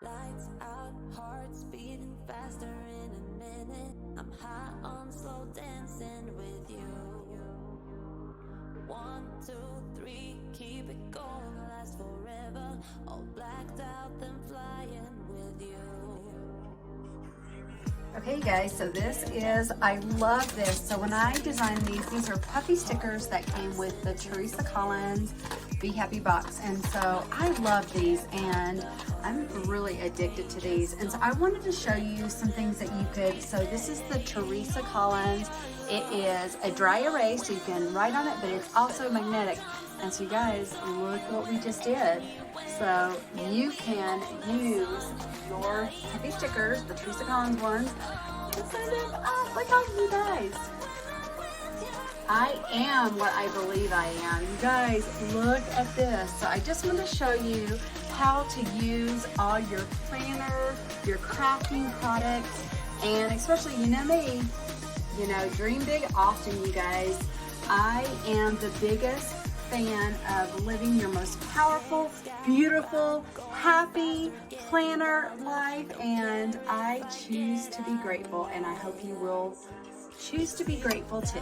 Lights out, hearts beating faster in a minute. I'm high on slow dancing with you. 1, 2, 3, keep it going, last forever. All blacked out, then flying with you. Okay, you guys, so this is, I love this. So when I designed these are puffy stickers that came with the Teresa Collins Be Happy box. And so I love these and I'm really addicted to these. And so I wanted to show you some things that you could, so this is the Teresa Collins. It is a dry erase, so you can write on it, but it's also magnetic. And so you guys, look what we just did. So you can use your heavy stickers, the Teresa Collins ones, and send them up. Look how you guys. I am what I believe I am. You guys, look at this. So I just want to show you how to use all your planner, your crafting products, and especially, you know me, you know, dream big often, you guys. I am the biggest fan of living your most powerful, beautiful, happy planner life, and I choose to be grateful, and I hope you will choose to be grateful too.